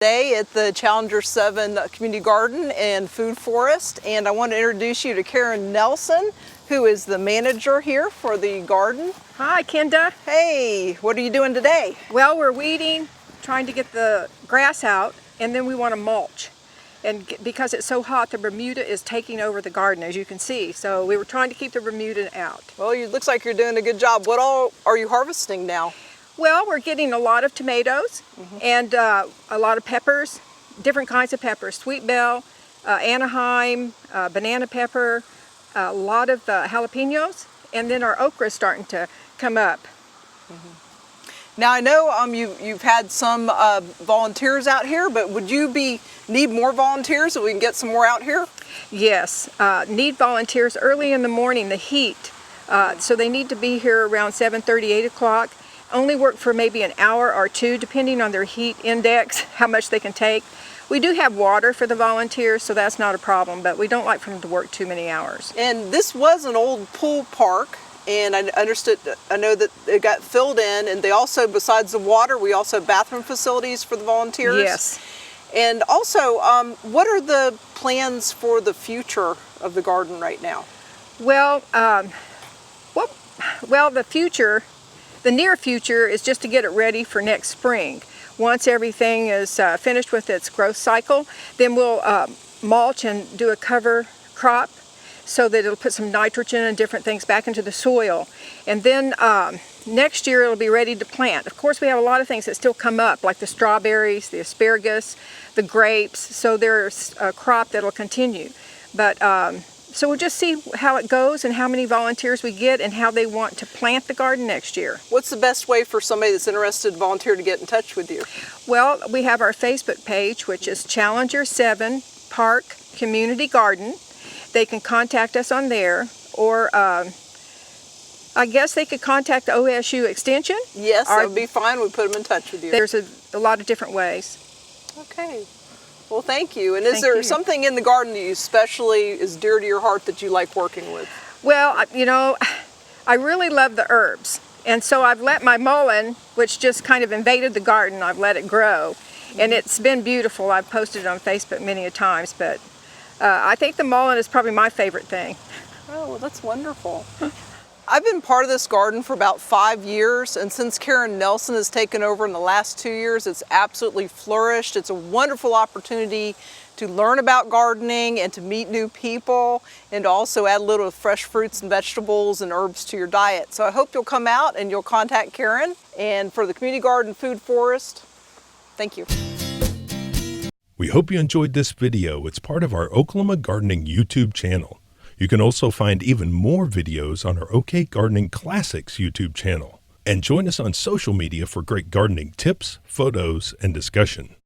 Today at the Challenger 7 Community Garden and Food Forest, and I want to introduce you to Karen Nelson, who is the manager here for the garden. Hi, Kenda. Hey, what are you doing today? Well, we're weeding, trying to get the grass out, and then we want to mulch. And because it's so hot, the Bermuda is taking over the garden, as you can see. So we were trying to keep the Bermuda out. Well, it looks like you're doing a good job. What all are you harvesting now? Well, we're getting a lot of tomatoes and a lot of peppers, different kinds of peppers, sweet bell, Anaheim, banana pepper, a lot of jalapenos, and then our okra is starting to come up. Now I know you've had some volunteers out here, but would you need more volunteers so we can get some more out here? Yes, need volunteers early in the morning, the heat. So they need to be here around 7:30, 8 o'clock. Only work for maybe an hour or two, depending on their heat index, how much they can take. We do have water for the volunteers, so that's not a problem, but we don't like for them to work too many hours. And this was an old pool park, and I know that it got filled in, and they also, besides the water, we also have bathroom facilities for the volunteers. Yes. And also, what are the plans for the future of the garden right now? Well, the near future is just to get it ready for next spring. Once everything is finished with its growth cycle, then we'll mulch and do a cover crop so that it'll put some nitrogen and different things back into the soil. And then next year it'll be ready to plant. Of course, we have a lot of things that still come up, like the strawberries, the asparagus, the grapes, so there's a crop that'll continue. But so we'll just see how it goes and how many volunteers we get and how they want to plant the garden next year. What's the best way for somebody that's interested to volunteer to get in touch with you? Well, we have our Facebook page, which is Challenger 7 Park Community Garden. They can contact us on there, or I guess they could contact the OSU Extension. Yes, that would be fine. We put them in touch with you. There's a lot of different ways. Okay. Well, thank you. And is there something in the garden that you especially is dear to your heart that you like working with? Well, you know, I really love the herbs. And so I've let my mullein, which just kind of invaded the garden, I've let it grow. And it's been beautiful. I've posted it on Facebook many a times, but I think the mullein is probably my favorite thing. Oh, well, that's wonderful. I've been part of this garden for about 5 years, and since Karen Nelson has taken over in the last 2 years, it's absolutely flourished. It's a wonderful opportunity to learn about gardening and to meet new people, and to also add a little fresh fruits and vegetables and herbs to your diet. So I hope you'll come out and you'll contact Karen. And for the Community Garden Food Forest, thank you. We hope you enjoyed this video. It's part of our Oklahoma Gardening YouTube channel. You can also find even more videos on our OK Gardening Classics YouTube channel. And join us on social media for great gardening tips, photos, and discussion.